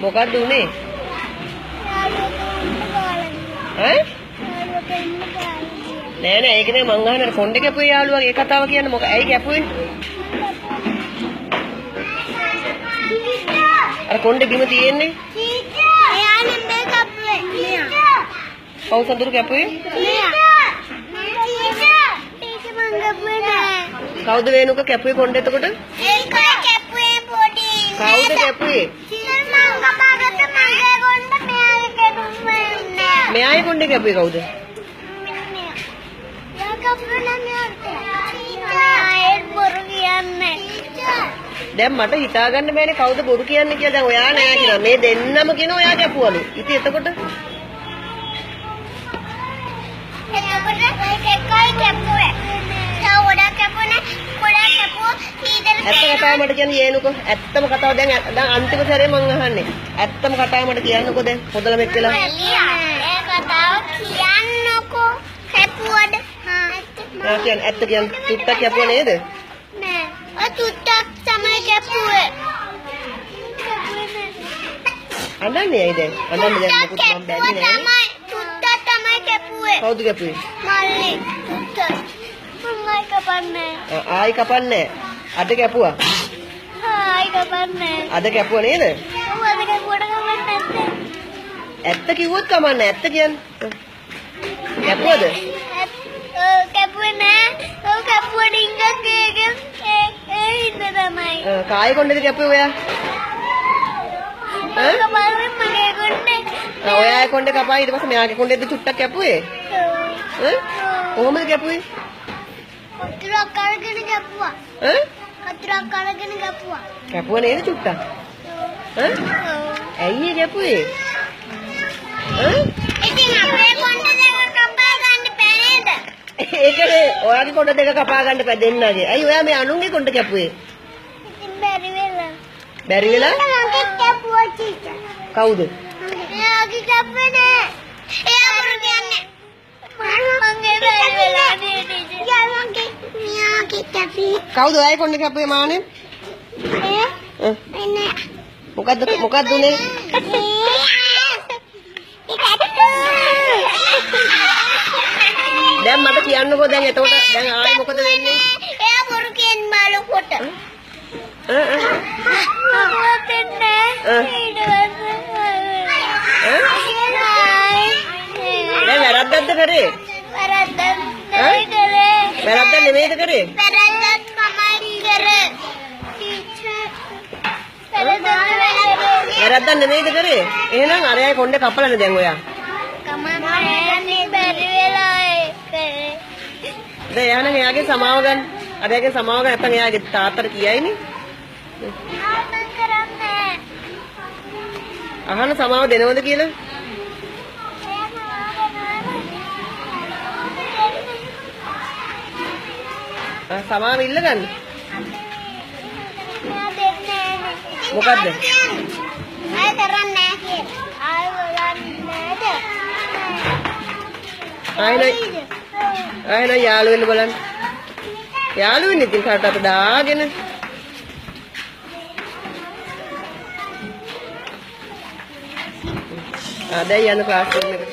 මොකක්ද උනේ? ඈ? නෑ නෑ ඒක නේ මං අහන්නේ කොණ්ඩේ කැපුවේ යාළුවාගේ ඒ කතාව කියන්නේ මොකක් ඇයි කැපුවේ? අර කොණ්ඩේ බිම තියෙන්නේ? එයා නෙමෙයි කැපුවේ. කවුද සඳුරු කැපුවේ? කවුද වේනුක කැපුවේ කොණ්ඩේ එතකොට? ඒක කැපුවේ පොඩි. කවුද කැපුවේ? මෙයාගේ කොණ්ඩේ කැපුවේ කවුද? දැන් මට හිතා ගන්න බෑනේ කවුද බොරු කියන්නේ කියලා. දැන් ඔයා නෑ කියනවා. මේ දෙන්නම කියනවා ඔයා කැපුවලු. ඉතින් එතකොට ඇත්ත කතාව මට කියන්න යේනුකෝ. ඇත්තම කතාව දැන් අන්තිම සැරේ මං අහන්නේ. ඇත්තම කතාව මට කියන්නකෝ දැන්. පොදලම එක්කලා. ඒ කතාව කියන්නකෝ. කැපුවද? ආ කියන්නේ ඇත්ත කියන්නේ තුට්ටක් කැපුවා නේද? නෑ. ඔය තුට්ටක් තමයි කැපුවේ. අඬන්නේ ඇයි දැන්? අඬන්න දැන් මොකුත් මම බැන්නේ නෑනේ. තුට්ටක් තමයි කැපුවේ. කවුද කැපුවේ? මල්ලි. තුට්ටක්. මම කපන්නේ. ආයි කපන්නේ. අද කැපුවා. ආයි කපන්නේ. අද කැපුවා නේද? ඔව් අද කැපුවට කමන්නේ නැත්තේ. ඇත්ත කිව්වොත් කමන්නේ. ඇත්ත කියන්නේ. කැපුවද? කැපුවේ නෑ. ඔව් කැපුවට ඉංගක් ඒ ඉන්න තමයි. කායි කොණ්ඩේද කැපුවේ ඔයා? කපන්නේ මගේ කොණ්ඩේ. ඔයාගේ කොණ්ඩේ කපා ඊට පස්සේ මෙයාගේ කොණ්ඩේද චුට්ටක් කැපුවේ? කොහොමද කැපුවේ? කතරක් අරගෙන කැපුවා. කතරක් අරගෙන කැපුවා. කැපුවා නේද චුට්ටක්? ඇයි ඒ කැපුවේ? ඉතින් අපේ කොණ්ඩේ දෙක කපා ගන්න බෑ නේද? ඒකනේ ඔයාගේ කොණ්ඩ දෙක කපා ගන්න බෑ දෙන්නගේ. ඇයි ඔයා මේ අනුන්ගේ කොණ්ඩ කැපුවේ? ඉතින් බැරි වෙලා. බැරි වෙලා? මගේ කැපුවා චීචා. කවුද? එයාගේ කැපුවේ නෑ. එයා බොරු කියන්නේ. මගේ බැරි වෙලා නේද? යාගේ කැපුවේ. කවුද ඔයාගේ කොණ්ඩ කැපුවේ මානේ? එන්නේ. මොකද්ද උනේ? දැන් මට කියන්නකෝ දැන් එතකොට දැන් ආයේ මොකද වෙන්නේ? එයා බොරු කියන්නේ මාළුකොට. දැන් වැරද්දක්ද කරේ? වැරද්දක් නෙමෙයි කරේ. වැරද්දක් නෙමෙයිද කරේ? වැරද්දක් තමයි කරේ. ටීචර්. වැරද්දක් නෙමෙයිද කරේ? එහෙනම් අරයයි කොණ්ඩේ කපලානේ දැන් ඔයා. කමන්නේ බැරි වෙලා ඒකේ. දැන් එයානම් එයාගේ සමාව ගන්න. අරයාගේ සමාව ගන්න නැත්නම් එයාගේ තාත්තට කියයිනේ. ආම කරන්නේ. අහන සමාව දෙනවද කියලා? සමාව ඉල්ල ගන්න. මොකද්ද? අය කරන්නේ නැහැ කියලා. ආය බලන්නේ නැද? ආයෙ යාළු වෙන්න බලන්න. යාළු වෙන්න ඉතින් කාටට දාගෙන. දැන් යන ක්ලාස් රූම් එකට.